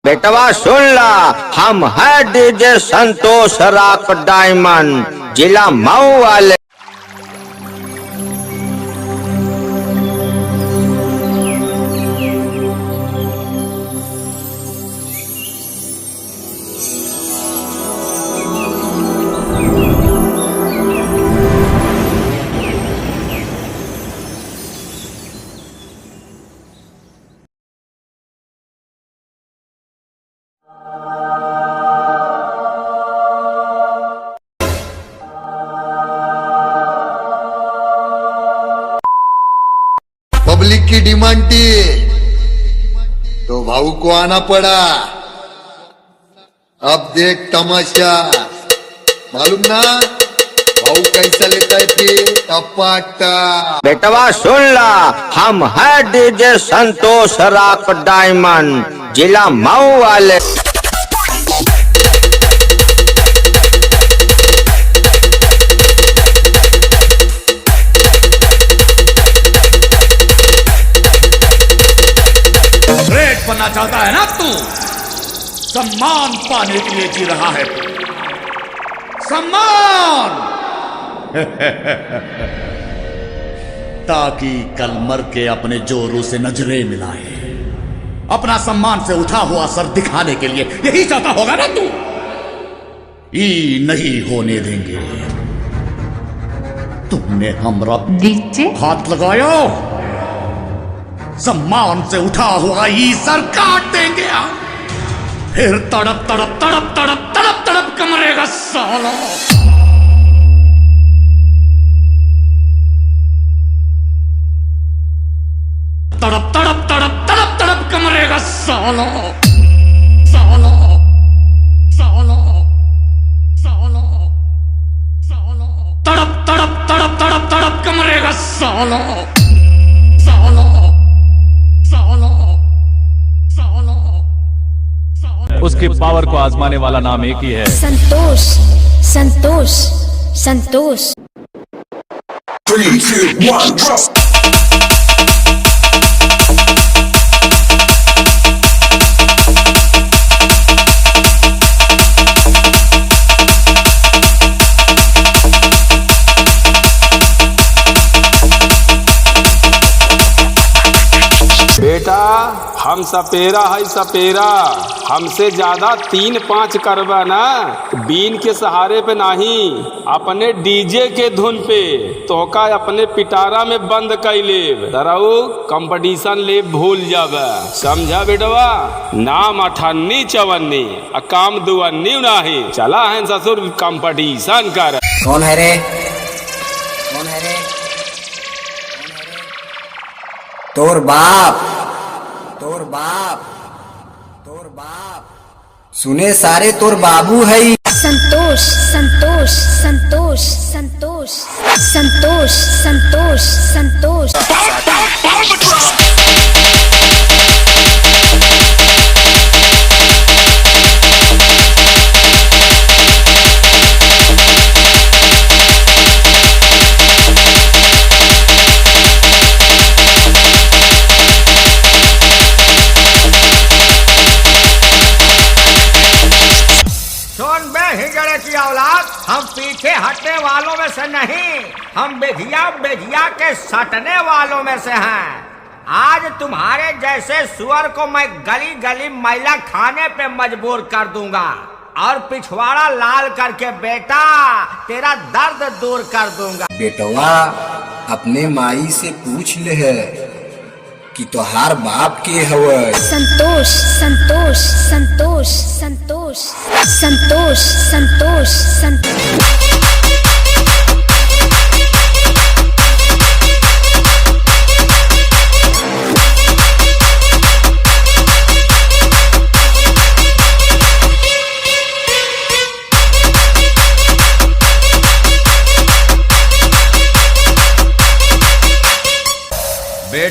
बेटवा सुन ला, हम है डीजे संतोष रॉक डायमंड, जिला मऊ वाले। पब्लिक की डिमांड थी तो भाऊ को आना पड़ा। अब देख तमाशा, मालूम ना भाऊ कैसा लेता है फिर टपाटा। बेटवा सुन ला, हम है डीजे संतोष रॉक डायमंड, जिला मऊ वाले। ग्रेट बनना चाहता है ना तू? सम्मान पाने के लिए जी रहा है तू। सम्मान ताकि कल मर के अपने जोरों से नजरें मिलाए, अपना सम्मान से उठा हुआ सर दिखाने के लिए यही चाहता होगा ना तू? ये नहीं होने देंगे। तुमने हमरा हाथ लगाया, सम्मान से उठा हुआ ही सर काट देंगे हम। फिर तड़प तड़प तड़प तड़प तड़प तड़प कमरेगा साला। तड़प तड़प तड़प तड़प तड़प कमरेगा साला साला साला साला साला। तड़प तड़प तड़प तड़प तड़प कमरेगा साला साला साला साला। उसकी पावर को आजमाने वाला नाम एक ही है, संतोष संतोष संतोष। 3, 2, 1, drop. बेटा हम सपेरा है सपेरा, हमसे ज्यादा 3-5 करबा ना, बीन के सहारे पे नहीं, अपने डीजे के धुन पे तोका अपने पिटारा में बंद कर लेब। दराऊ कंपटीशन ले भूल जाबे, समझा बेटवा? नाम 58-54 आ काम 52 नहीं। चला है ससुर कंपटीशन कर। कौन है रे? कौन है रे? तोर बाप, तोर बाप, तोर बाप। सुने सारे तोर बाबू है। संतोष संतोष संतोष संतोष संतोष संतोष संतोष। हम पीछे हटने वालों में से नहीं, हम बेधिया बेधिया के सटने वालों में से हैं। आज तुम्हारे जैसे सुअर को मैं गली गली मैला खाने पे मजबूर कर दूंगा और पिछवाड़ा लाल करके बेटा तेरा दर्द दूर कर दूंगा। बेटवा अपने माई से पूछ ले है कि तोहार बाप के हवे। संतोष संतोष संतोष संतोष संतोष संतोष संतोष।